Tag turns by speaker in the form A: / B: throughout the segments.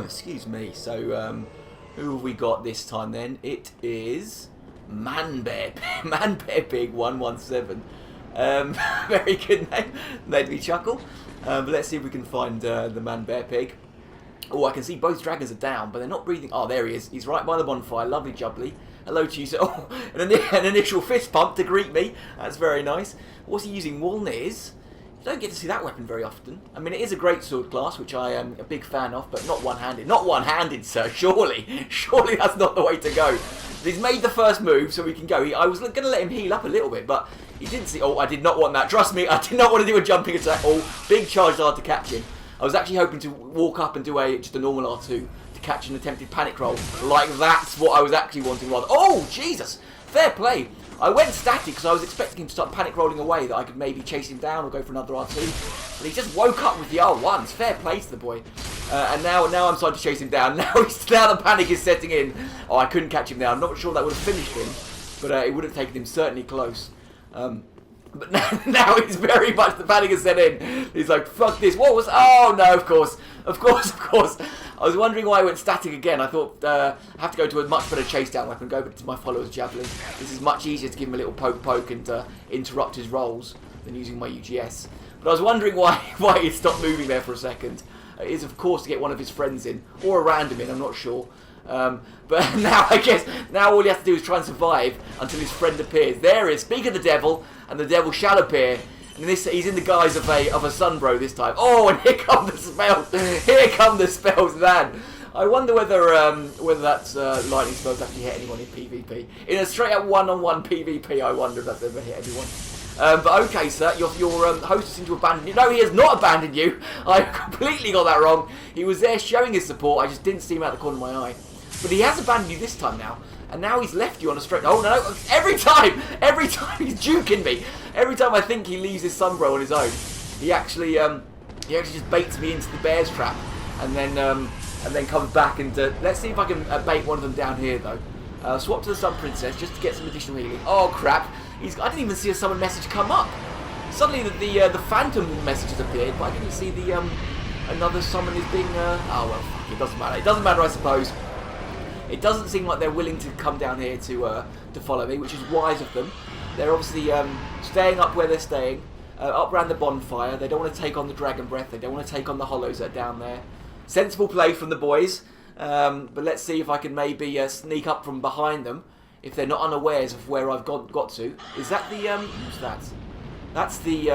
A: Excuse me. So, who have we got this time then? It is Manbearpig 117. Very good name. Made me chuckle. But let's see if we can find the Manbearpig. Oh, I can see both dragons are down, but they're not breathing. Oh, there he is. He's right by the bonfire. Lovely jubbly. Hello to you, sir. Oh, an initial fist pump to greet me. That's very nice. What's he using? Walners. You don't get to see that weapon very often. I mean, it is a great sword class, which I am a big fan of, but not one-handed. Not one-handed, sir. Surely. Surely that's not the way to go. He's made the first move, so we can go. I was going to let him heal up a little bit, but he didn't see... Oh, I did not want that. Trust me, I did not want to do a jumping attack. Oh, big charge hard to catch him. I was actually hoping to walk up and do just a normal R2 to catch an attempted panic roll. Like, that's what I was actually wanting rather. Oh, Jesus! Fair play. I went static because I was expecting him to start panic rolling away, that I could maybe chase him down or go for another R2. But he just woke up with the R1s. Fair play to the boy. And now I'm starting to chase him down. Now the panic is setting in. Oh, I couldn't catch him there. I'm not sure that would have finished him, but it would have taken him certainly close. But now he's very much, the panic has set in. He's like, fuck this. What was... Oh, no, of course. Of course. I was wondering why I went static again. I thought I have to go to a much better chase down weapon. Go to my follower's javelin. This is much easier to give him a little poke and interrupt his rolls than using my UGS. But I was wondering why he stopped moving there for a second. It is, of course, to get one of his friends in. Or a random in, I'm not sure. But now, I guess, now all he has to do is try and survive until his friend appears. There is, speak of the devil, and the devil shall appear. And he's in the guise of a sunbro this time. Oh, and here come the spells. Here come the spells, man. I wonder whether that lightning spells actually hit anyone in PvP. In a straight up one-on-one PvP, I wonder if that's ever hit anyone. But okay, sir, your host seems to abandon you. No, he has not abandoned you. I completely got that wrong. He was there showing his support. I just didn't see him out the corner of my eye. But he has abandoned you this time now. And now he's left you on a straight... Oh, no. Every time he's juking me. Every time I think he leaves his sunbro on his own, he actually just baits me into the bear's trap. And then comes back and... let's see if I can bait one of them down here, though. Swap to the Sun Princess just to get some additional healing. Oh, crap. I didn't even see a summon message come up. Suddenly the Phantom message has appeared, but I didn't see the another summon is being... Oh, well, fuck, it doesn't matter. It doesn't matter, I suppose. It doesn't seem like they're willing to come down here to follow me, which is wise of them. They're obviously staying up where they're staying, up around the bonfire. They don't want to take on the Dragon Breath. They don't want to take on the Hollows that are down there. Sensible play from the boys. But let's see if I can maybe sneak up from behind them, if they're not unawares of where I've got to. Is that the... who's that? That's the...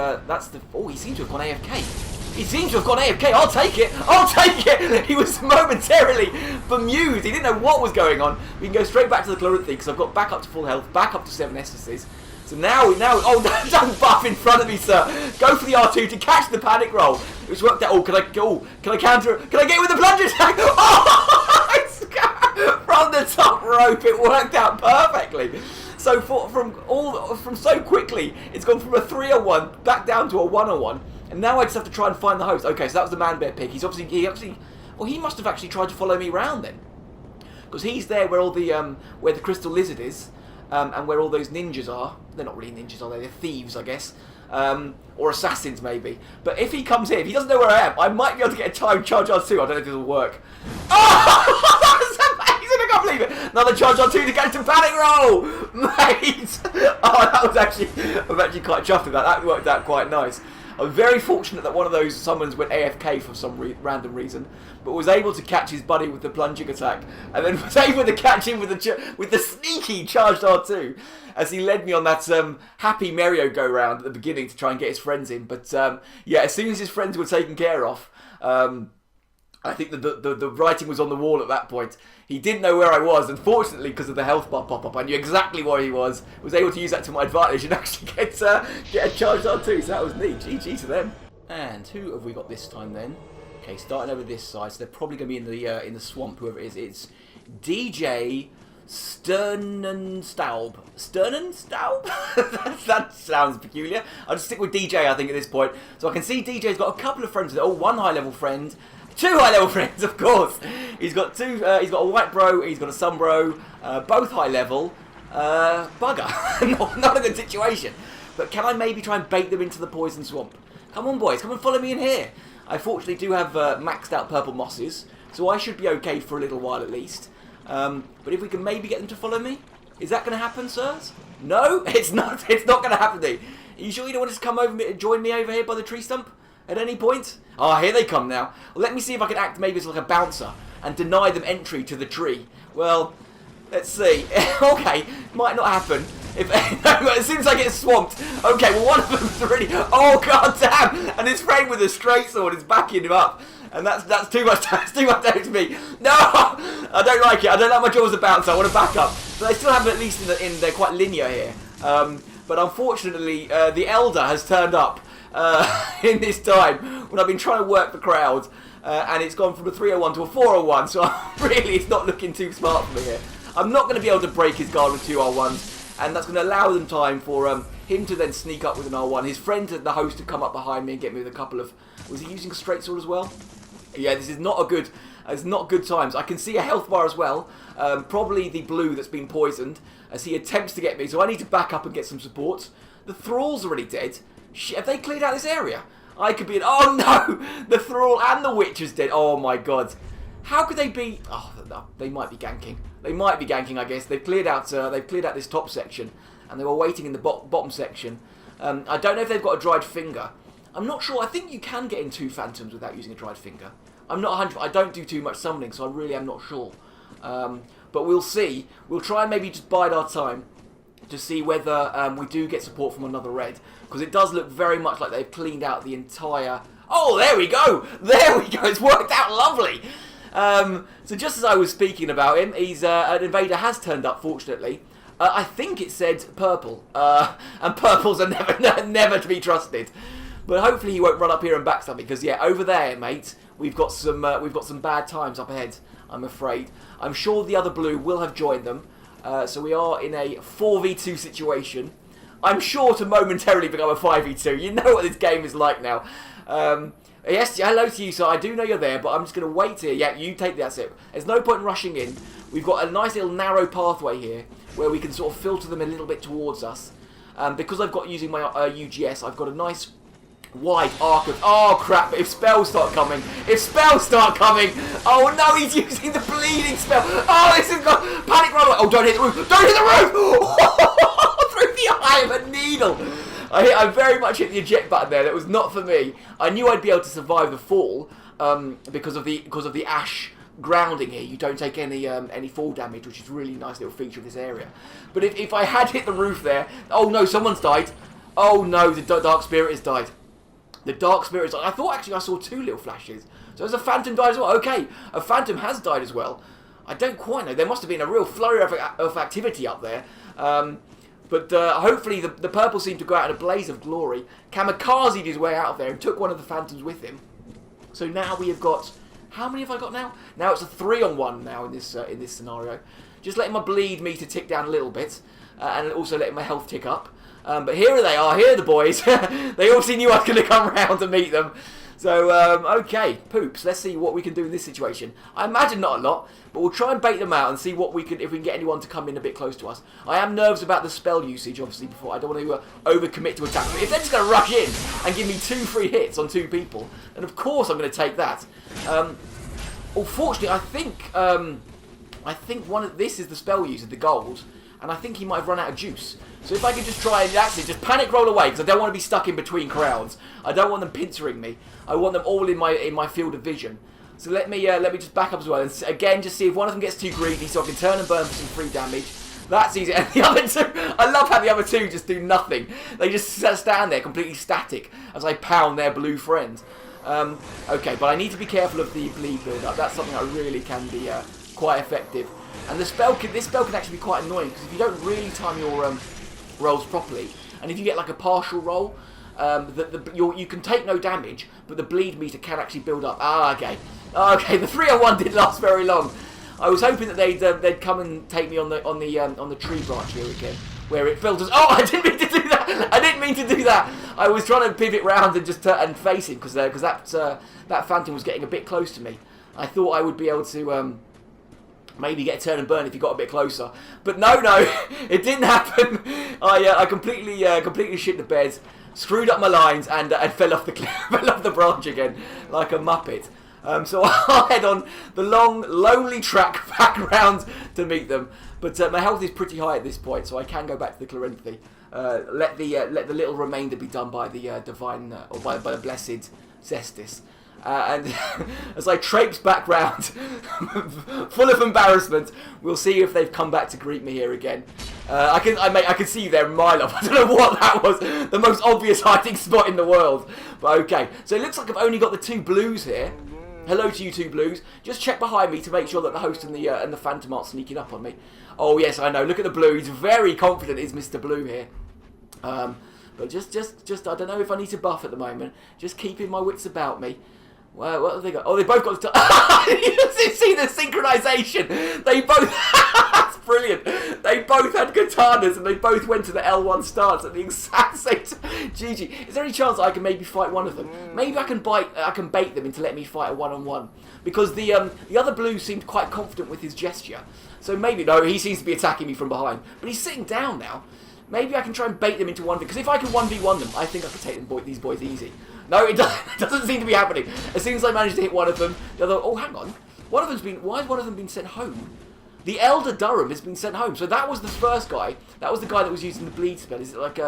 A: Oh, he seems to have gone AFK. He seems to have gone AFK. I'll take it. I'll take it. He was momentarily bemused. He didn't know what was going on. We can go straight back to the Chloranthe because I've got back up to full health, back up to 7 essences. So now, oh, don't buff in front of me, sir. Go for the R2 to catch the panic roll. Which worked out. Oh, can I counter? Can I get with the plunge attack? Oh, from the top rope, it worked out perfectly. So from so quickly, it's gone from a 3-on-1 back down to a 1-on-1. And now I just have to try and find the host. Okay, so that was the Manbearpig. He must have actually tried to follow me around then, because he's there where all the where the crystal lizard is, and where all those ninjas are. They're not really ninjas, are they? They're thieves, I guess, or assassins maybe. But if he comes here, if he doesn't know where I am, I might be able to get a time charge R2. I don't know if this will work. Oh, that was amazing! I can't believe it. Another charge R2 to get to panic roll, mate. Oh, I'm actually quite chuffed with that. That worked out quite nice. I'm very fortunate that one of those summons went AFK for some random reason, but was able to catch his buddy with the plunging attack, and then was able to catch him with the sneaky charged R2, as he led me on that happy merry-go-round at the beginning to try and get his friends in. But yeah, as soon as his friends were taken care of, I think the writing was on the wall at that point. He didn't know where I was, and fortunately, because of the health bar pop-up, I knew exactly where he was able to use that to my advantage and actually get a charge on too, so that was neat. GG to them. And who have we got this time then? Okay, starting over this side, so they're probably going to be in the swamp, whoever it is. It's DJ Sternenstaub. Sternenstaub? That sounds peculiar. I'll just stick with DJ, I think, at this point. So I can see DJ's got a couple of friends with it. Oh, one high-level friend. 2 high-level friends, of course. He's got two. He's got a white bro. He's got a sun bro. Both high-level. Bugger. Not a good situation. But can I maybe try and bait them into the poison swamp? Come on, boys. Come and follow me in here. I fortunately do have maxed out purple mosses, So I should be okay for a little while at least. But if we can maybe get them to follow me, is that going to happen, sirs? No, it's not. It's not going to happen. Are you sure you don't want to come over and join me over here by the tree stump at any point? Ah, here they come now. Well, let me see if I can act maybe as like a bouncer and deny them entry to the tree. Well, let's see. Okay, might not happen. As soon as I get swamped. Okay, well one of them's already. Oh god damn! And his friend with a straight sword is backing him up. And that's too much. That's too much damage to me. No, I don't like it. I don't like my job as a bouncer. I want to back up. But they still have them at least they're quite linear here. But unfortunately, the elder has turned up in this time when I've been trying to work the crowd, and it's gone from a 301 to a 401. So really, it's not looking too smart for me here. I'm not going to be able to break his guard with 2 R1s, and that's going to allow them time for him to then sneak up with an R1. His friend, the host, to come up behind me and get me with a couple of. Was he using a straight sword as well? Yeah, this is not a good. It's not good times. I can see a health bar as well. Probably the blue that's been poisoned as he attempts to get me. So I need to back up and get some support. The thrall's already dead. Shit, have they cleared out this area? I could be in. Oh no! The thrall and the witch is dead. Oh my god. How could they be? Oh, no, they might be ganking. They might be ganking. I guess they've cleared out. They've cleared out this top section, and they were waiting in the bottom section. I don't know if they've got a dried finger. I'm not sure. I think you can get in 2 phantoms without using a dried finger. I'm not 100%. I don't do too much summoning, so I really am not sure. But we'll see. We'll try and maybe just bide our time to see whether we do get support from another red, because it does look very much like they've cleaned out the entire. Oh, there we go. There we go. It's worked out lovely. So just as I was speaking about him, he's an invader has turned up. Fortunately, I think it said purple, and purples are never to be trusted. But hopefully he won't run up here and backstab me, because yeah, over there, mate, we've got some bad times up ahead. I'm afraid. I'm sure the other blue will have joined them, so we are in a 4v2 situation. I'm sure to momentarily become a 5v2. You know what this game is like now. Yes, hello to you, sir. I do know you're there, but I'm just going to wait here. Yeah, you take that's it. There's no point in rushing in. We've got a nice little narrow pathway here where we can sort of filter them a little bit towards us. Because I've got using my UGS, I've got a nice wide arc of. Oh crap! If spells start coming, oh no, he's using the bleeding spell. Oh, this has got panic run away. Oh, don't hit the roof! Don't hit the roof! Through the eye of a needle. I very much hit the eject button there. That was not for me. I knew I'd be able to survive the fall because of the ash grounding here. You don't take any fall damage, which is a really nice little feature of this area. But if I had hit the roof there, oh no, someone's died. Oh no, the dark spirit has died. The dark spirit has died. I thought actually I saw 2 little flashes. So has a phantom died as well? Okay, a phantom has died as well. I don't quite know. There must have been a real flurry of activity up there. But hopefully the purple seemed to go out in a blaze of glory. Kamikazed his way out of there and took one of the phantoms with him. So now we have got. How many have I got now? Now it's a 3-on-1 now in this scenario. Just letting my bleed meter tick down a little bit, and also letting my health tick up. But here they are. Here are the boys. They obviously knew I was going to come round to meet them. So okay, poops. Let's see what we can do in this situation. I imagine not a lot, but we'll try and bait them out and see what we can if we can get anyone to come in a bit close to us. I am nervous about the spell usage, obviously. Before I don't want to overcommit to attack. But if they're just going to rush in and give me 2 free hits on 2 people, then of course I'm going to take that. Unfortunately, I think this is the spell user, the gold, and I think he might have run out of juice. So if I can just try and actually just panic roll away, because I don't want to be stuck in between crowds. I don't want them pincering me. I want them all in my field of vision. So let me just back up as well, and again just see if one of them gets too greedy, so I can turn and burn for some free damage. That's easy. And the other 2, I love how the other 2 just do nothing. They just stand there completely static as I pound their blue friend. Okay, but I need to be careful of the bleed build up. That's something that really can be quite effective. And this spell can actually be quite annoying, because if you don't really time your rolls properly, and if you get like a partial roll, you can take no damage, but the bleed meter can actually build up. Ah, okay. Okay, the 3-on-1 didn't last very long. I was hoping that they'd come and take me on the tree branch here again, where it filters. Oh, I didn't mean to do that. I didn't mean to do that. I was trying to pivot round and just and face him because that phantom was getting a bit close to me. I thought I would be able to maybe get a turn and burn if you got a bit closer, but no, it didn't happen. I completely shit the bed, screwed up my lines, and fell off the cliff, fell off the branch again like a muppet. So I'll head on the long, lonely track back round to meet them. But my health is pretty high at this point, so I can go back to the Clorinthi. Let the little remainder be done by the divine, or by the blessed Cestus. And as I traipse back round, full of embarrassment, we'll see if they've come back to greet me here again. I can see you there a mile off. I don't know what that was. The most obvious hiding spot in the world. But okay, so it looks like I've only got the 2 blues here. Hello to you 2 blues. Just check behind me to make sure that the host and the Phantom aren't sneaking up on me. Oh yes, I know. Look at the blue. He's very confident. Is Mr. Blue here? But just I don't know if I need to buff at the moment. Just keeping my wits about me. Well, what have they got? Oh, they both got... You see the synchronization? They both... That's brilliant. They both had katanas and they both went to the L1 stance at the exact same time. GG. Is there any chance I can maybe fight one of them? Maybe I can bait them into letting me fight a one-on-one. Because the other blue seemed quite confident with his gesture. So maybe... No, he seems to be attacking me from behind. But he's sitting down now. Maybe I can try and bait them into 1v... Because if I can 1v1 them, I think I could take these boys easy. No, it doesn't seem to be happening. As soon as I manage to hit one of them, the other... Oh, hang on. One of them's been... Why has one of them been sent home? The Elder Durham has been sent home. So that was the first guy. That was the guy that was using the bleed spell. Is it like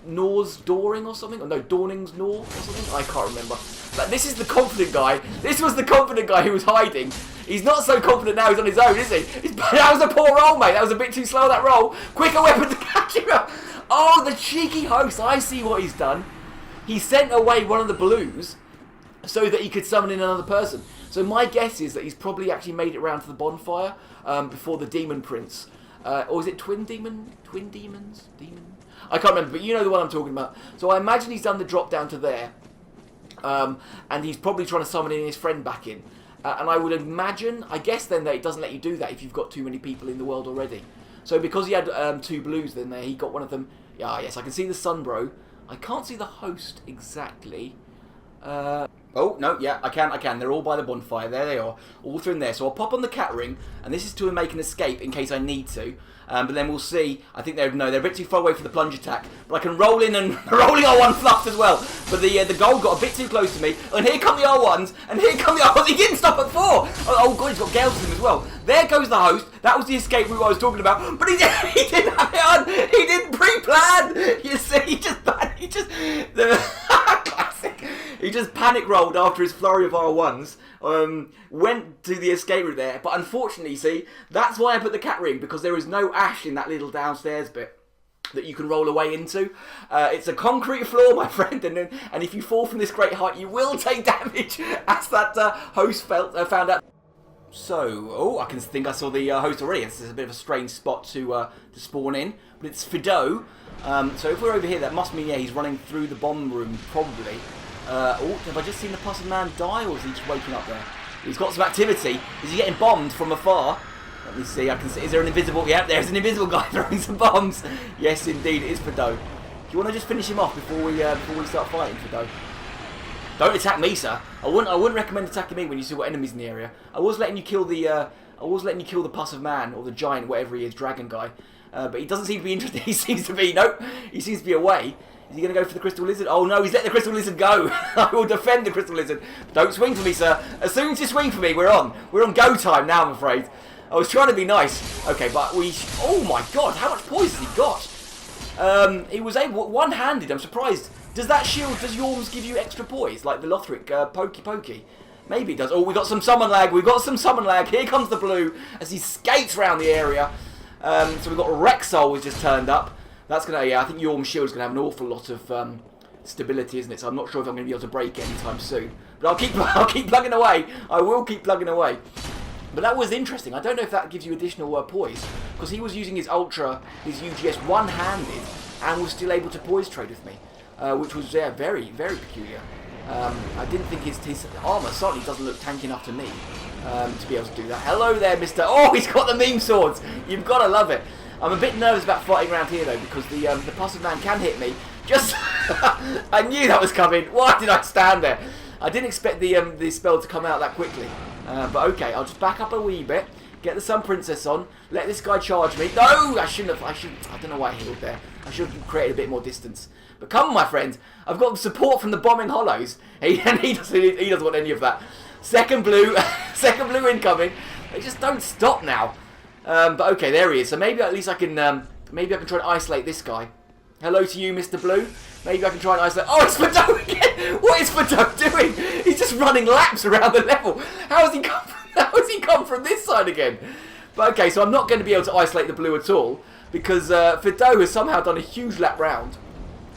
A: Nor's Dawning or something? Or no, Dawning's Nor or something? I can't remember. But this is the confident guy. This was the confident guy who was hiding. He's not so confident now he's on his own, is he? That was a poor roll, mate. That was a bit too slow, that roll. Quicker weapon to catch him up. Oh, the cheeky host. I see what he's done. He sent away one of the blues so that he could summon in another person. So my guess is that he's probably actually made it round to the bonfire before the Demon Prince. Or is it Twin Demon? Twin Demons? Demon? I can't remember, but you know the one I'm talking about. So I imagine he's done the drop down to there. And he's probably trying to summon in his friend back in. And I would imagine, I guess then that it doesn't let you do that if you've got too many people in the world already. So because he had 2 blues then there, he got one of them. Yeah, yes, I can see the Sunbro. I can't see the host exactly. Oh, no, yeah, I can. They're all by the bonfire. There they are. All through in there. So I'll pop on the cat ring, and this is to make an escape in case I need to. But then we'll see. I think they're a bit too far away for the plunge attack. But I can roll in and rolling R1 fluffed as well. But the gold got a bit too close to me. And here come the R1s. And here come the R1s. He didn't stop at 4. Oh God, he's got Gales with him as well. There goes the host. That was the escape route I was talking about. But he didn't have it on. He didn't pre-plan. You see, he just panic rolled after his flurry of R1s. Went to the escape route there, but unfortunately, see, that's why I put the cat ring, because there is no ash in that little downstairs bit that you can roll away into. It's a concrete floor, my friend, and if you fall from this great height, you will take damage, as that host found out. So, I can think I saw the host already. This is a bit of a strange spot to spawn in, but it's Fado. So if we're over here, that must mean, yeah, he's running through the bomb room, probably. Have I just seen the Puzzle Man die, or is he just waking up there? He's got some activity. Is he getting bombed from afar? Let me see. I can see. Is there an invisible? Yeah, there's an invisible guy throwing some bombs. Yes, indeed, it is Fado. Do you want to just finish him off before we start fighting, Fado? Don't attack me, sir. I wouldn't recommend attacking me when you see what enemies in the area. I was letting you kill the Puzzle Man or the giant, whatever he is, dragon guy. But he doesn't seem to be interested. He seems to be He seems to be away. Is he going to go for the Crystal Lizard? Oh no, he's let the Crystal Lizard go. I will defend the Crystal Lizard. Don't swing for me, sir. As soon as you swing for me, we're on go time now, I'm afraid. I was trying to be nice. Okay, but oh my God, how much poise has he got? He was able, one-handed, I'm surprised. Does that shield, does Yorms give you extra poise? Like the Lothric, Pokey? Maybe it does. Oh, we got some summon lag. Here comes the blue as he skates around the area. So we've got Rexol who's just turned up. That's going to, yeah, I think Yorm's Shield's going to have an awful lot of stability, isn't it? So I'm not sure if I'm going to be able to break it anytime soon. But I'll keep plugging away. I will keep plugging away. But that was interesting. I don't know if that gives you additional poise. Because he was using his Ultra, his UGS one-handed, and was still able to poise trade with me. Which was, yeah, very, very peculiar. I didn't think his armour certainly doesn't look tanky enough to me to be able to do that. Hello there, Mr. Oh, he's got the meme swords. You've got to love it. I'm a bit nervous about fighting around here though, because the Puzzle Man can hit me. Just, I knew that was coming. Why did I stand there? I didn't expect the spell to come out that quickly. But okay, I'll just back up a wee bit, get the Sun Princess on, let this guy charge me. No, I shouldn't have. I don't know why I healed there. I should have created a bit more distance. But come on, my friend, I've got support from the bombing hollows. He doesn't want any of that. Second blue. Second blue incoming. They just don't stop now. But okay, there he is. So maybe at least I can try and isolate this guy. Hello to you, Mr. Blue. Maybe I can try and isolate... Oh, it's Fado again! What is Fado doing? He's just running laps around the level. How has he come from this side again? But okay, so I'm not going to be able to isolate the blue at all because Fado has somehow done a huge lap round.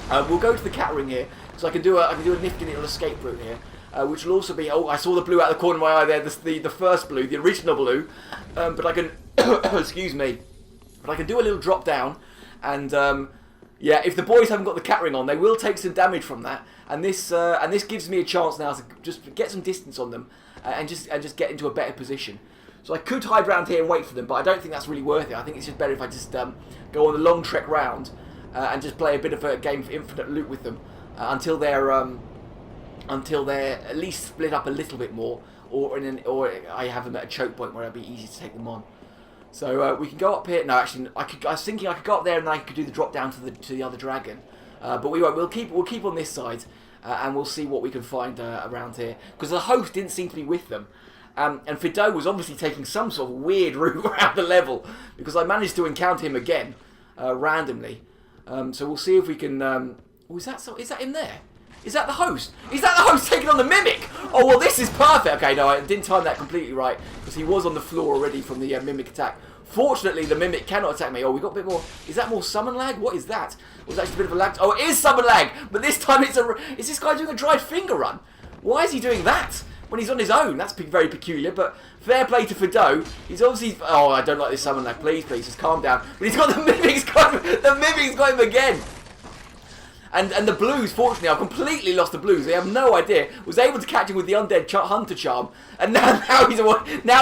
A: We'll go to the cat ring here, so I can do a nifty little escape route here, which will also be... Oh, I saw the blue out of the corner of my eye there, the first blue, the original blue. But I can... excuse me. But I can do a little drop down, and yeah, if the boys haven't got the cat ring on, they will take some damage from that. And this gives me a chance now to just get some distance on them and just get into a better position. So I could hide around here and wait for them, but I don't think that's really worth it. I think it's just better if I just go on the long trek round and just play a bit of a game of infinite loot with them until they're at least split up a little bit more, or I have them at a choke point where it'll be easy to take them on. So we can go up here. No, actually, I was thinking I could go up there and I could do the drop down to the other dragon, but we won't. We'll keep on this side, and we'll see what we can find around here because the host didn't seem to be with them. And Fado was obviously taking some sort of weird route around the level because I managed to encounter him again randomly. So we'll see if we can... Oh, is that him there? Is that the host? Is that the host taking on the Mimic? Oh, well, this is perfect. Okay, no, I didn't time that completely right because he was on the floor already from the Mimic attack. Fortunately, the Mimic cannot attack me. Oh, we got a bit more... Is that more summon lag? What is that? Or is that just a bit of a lag? Oh, it is summon lag! But this time it's a... Is this guy doing a dried finger run? Why is he doing that? When he's on his own, that's very peculiar, but fair play to Fado. He's obviously... Oh, I don't like this summon lag. Please, just calm down. But he's got the Mimic's got him again. And the Blues, fortunately, I've completely lost the Blues. They have no idea. Was able to catch him with the Undead Hunter Charm, and now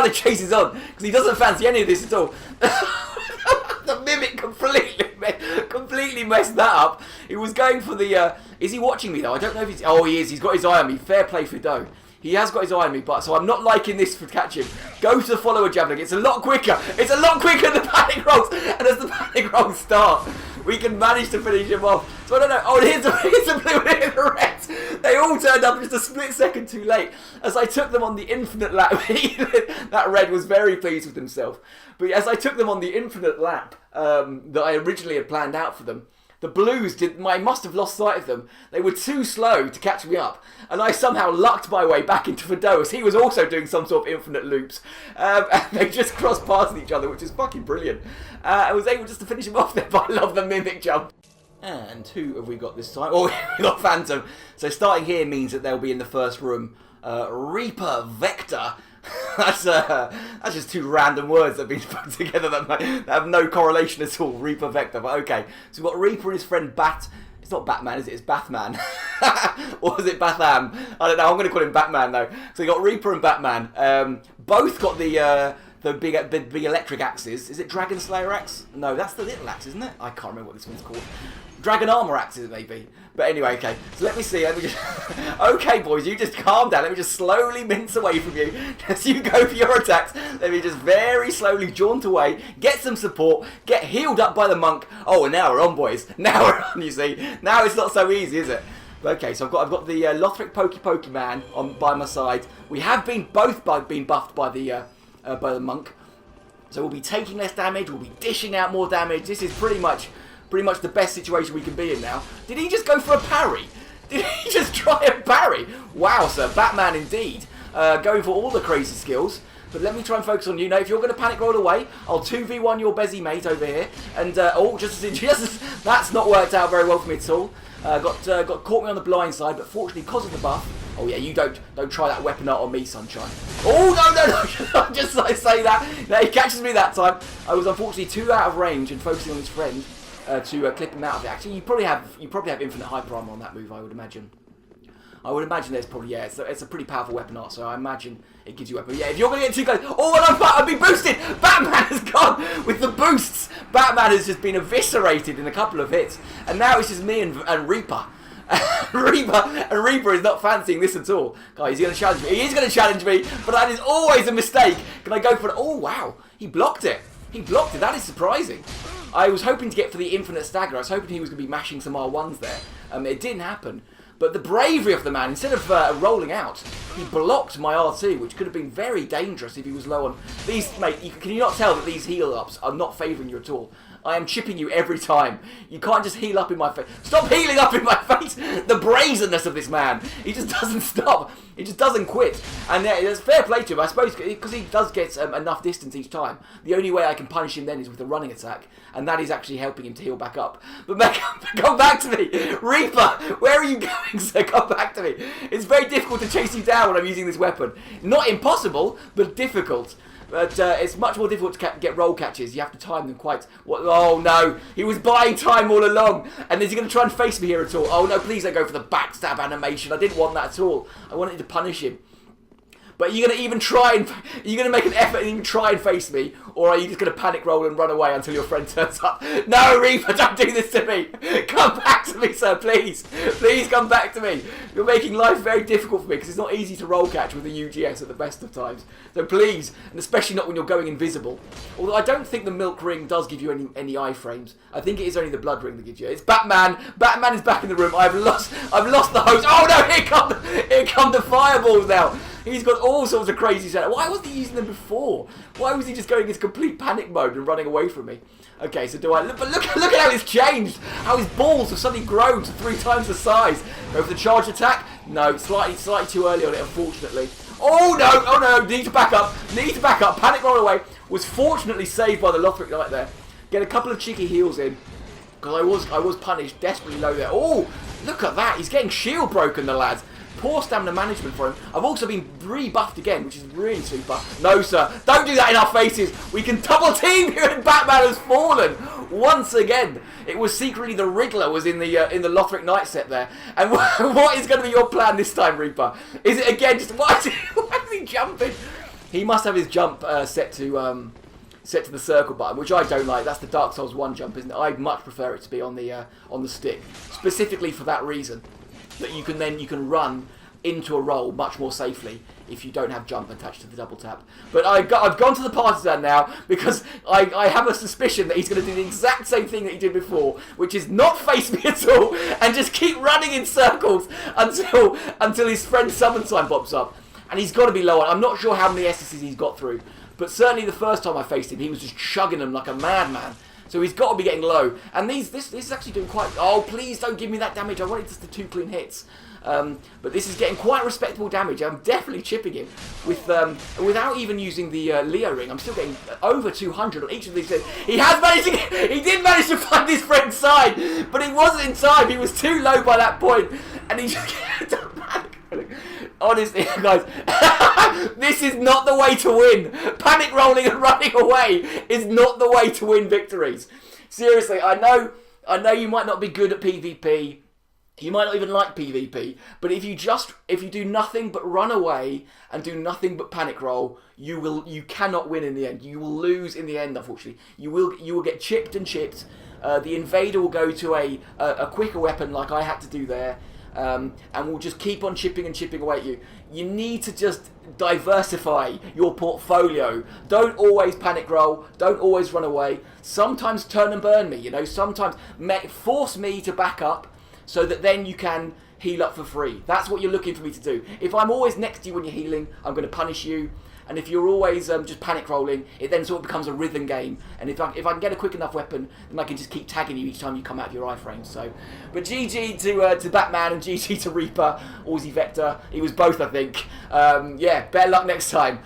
A: the chase is on because he doesn't fancy any of this at all. The Mimic completely messed that up. He was going for the... is he watching me, though? I don't know if he's... Oh, he is. He's got his eye on me. Fair play, Fado. He has got his eye on me, but so I'm not liking this for catch him. Go to the follower javelin. It's a lot quicker. It's a lot quicker than the panic rolls. And as the panic rolls start, we can manage to finish him off. So I don't know. Oh, here's the blue and here's the red. They all turned up just a split second too late. As I took them on the infinite lap, that red was very pleased with himself. But as I took them on the infinite lap that I originally had planned out for them, the Blues I must have lost sight of them. They were too slow to catch me up, and I somehow lucked my way back into Fado as he was also doing some sort of infinite loops. And they just crossed past each other, which is fucking brilliant. I was able just to finish him off there, but I love the Mimic jump. And who have we got this time? Oh, we got Phantom. So starting here means that they'll be in the first room. Reaper Vector. That's just two random words that have been put together that have no correlation at all. Reaper Vector, but okay. So we've got Reaper and his friend Bat. It's not Batman, is it? It's Bathman. Or is it Batham? I don't know. I'm going to call him Batman though. So we got Reaper and Batman. Both got the big electric axes. Is it Dragon Slayer axe? No, that's the little axe, isn't it? I can't remember what this one's called. Dragon Armor axes, maybe. But anyway, okay. So let me see. Okay, boys, you just calm down. Let me just slowly mince away from you as you go for your attacks. Let me just very slowly jaunt away, get some support, get healed up by the monk. Oh, and now we're on, boys. Now we're on, you see. Now it's not so easy, is it? Okay, so I've got the Lothric Pokemon by my side. We have both been buffed by the monk. So we'll be taking less damage, we'll be dishing out more damage. This is pretty much the best situation we can be in now. Did he just go for a parry? Did he just try a parry? Wow, sir, Batman indeed. Going for all the crazy skills. But let me try and focus on you. Now, if you're going to panic roll away, I'll 2v1 your Bezzy mate over here. And, that's not worked out very well for me at all. Got caught me on the blind side, but fortunately, because of the buff... Oh, yeah, you don't try that weapon art on me, sunshine. Oh, no. Just I say that. No, he catches me that time. I was unfortunately too out of range and focusing on his friend to clip him out of it. Actually, you probably have infinite hyper armor on that move, I would imagine. There's probably, yeah, it's a pretty powerful weapon art, so I imagine it gives you weapon. Yeah, if you're going to get too close... Oh, and I've been boosted! Batman has gone with the boosts! Batman has just been eviscerated in a couple of hits, and now it's just me and Reaper. Reaper is not fancying this at all. Guys, he's going to challenge me. He is going to challenge me, but that is always a mistake. Can I go for it? Oh, wow. He blocked it. That is surprising. I was hoping to get for the infinite stagger. I was hoping he was going to be mashing some R1s there. It didn't happen. But the bravery of the man, instead of rolling out, he blocked my R2, which could have been very dangerous if he was low on... These, mate, can you not tell that these heal-ups are not favouring you at all? I am chipping you every time. You can't just heal up in my face. Stop healing up in my face! The brazenness of this man. He just doesn't stop. He just doesn't quit. And there's fair play to him, I suppose, because he does get enough distance each time. The only way I can punish him then is with a running attack. And that is actually helping him to heal back up. But come back to me! Reaper! Where are you going, sir? Come back to me. It's very difficult to chase you down when I'm using this weapon. Not impossible, but difficult. But it's much more difficult to get roll catches. You have to time them quite... Oh, no. He was buying time all along. And is he going to try and face me here at all? Oh, no, please don't go for the backstab animation. I didn't want that at all. I wanted to punish him. But are you going to even try and... Are you going to make an effort and even try and face me? Or are you just going to panic roll and run away until your friend turns up? No, Reaper, don't do this to me. Come back to me, sir, please. Please come back to me. You're making life very difficult for me because it's not easy to roll catch with a UGS at the best of times. So please, and especially not when you're going invisible. Although I don't think the milk ring does give you any iframes. I think it is only the blood ring that gives you. It's Batman. Batman is back in the room. I've lost the host. Oh no, here come the fireballs now. He's got all sorts of crazy setup. Why wasn't he using them before? Why was he just going into complete panic mode and running away from me? Okay, so do I... But look at how it's changed. How his balls have suddenly grown to 3 times the size. Go for the charge attack. No, slightly too early on it, unfortunately. Oh no, need to back up. Panic roll away. Was fortunately saved by the Lothric Knight there. Get a couple of cheeky heals in. Because I was punished desperately low there. Oh, look at that. He's getting shield broken, the lads. Poor stamina management for him. I've also been rebuffed again, which is really super. No, sir. Don't do that in our faces. We can double team you and Batman has fallen. Once again. It was secretly the Riddler was in the Lothric Knight set there. And what is going to be your plan this time, Reaper? Is it again just... Why is he jumping? He must have his jump set to the circle button, which I don't like. That's the Dark Souls 1 jump, isn't it? I'd much prefer it to be on the stick. Specifically for that reason. That you can run into a roll much more safely if you don't have jump attached to the double tap. But I've gone to the partisan now because I have a suspicion that he's going to do the exact same thing that he did before, which is not face me at all and just keep running in circles until his friend summon sign pops up. And he's got to be low on. I'm not sure how many SSCs he's got through, but certainly the first time I faced him, he was just chugging them like a madman. So he's got to be getting low. And this is actually doing quite... Oh, please don't give me that damage. I wanted just the 2 clean hits. But this is getting quite respectable damage. I'm definitely chipping him without even using the Leo ring. I'm still getting over 200 on each of these. He has managed to he did manage to find his friend's side, but he wasn't in time. He was too low by that point, and he just honestly, guys, this is not the way to win. Panic rolling and running away is not the way to win victories. Seriously, I know you might not be good at PvP. You might not even like PvP, but if you do nothing but run away and do nothing but panic roll, you cannot win in the end. You will lose in the end, unfortunately. You will get chipped and chipped. The invader will go to a quicker weapon like I had to do there, and will just keep on chipping and chipping away at you. You need to just diversify your portfolio. Don't always panic roll. Don't always run away. Sometimes turn and burn me. Sometimes force me to back up, so that then you can heal up for free. That's what you're looking for me to do. If I'm always next to you when you're healing, I'm going to punish you. And if you're always just panic rolling, it then sort of becomes a rhythm game. And if I can get a quick enough weapon, then I can just keep tagging you each time you come out of your iframes. So, but GG to Batman and GG to Reaper, Aussie Vector. He was both, I think. Yeah, better luck next time.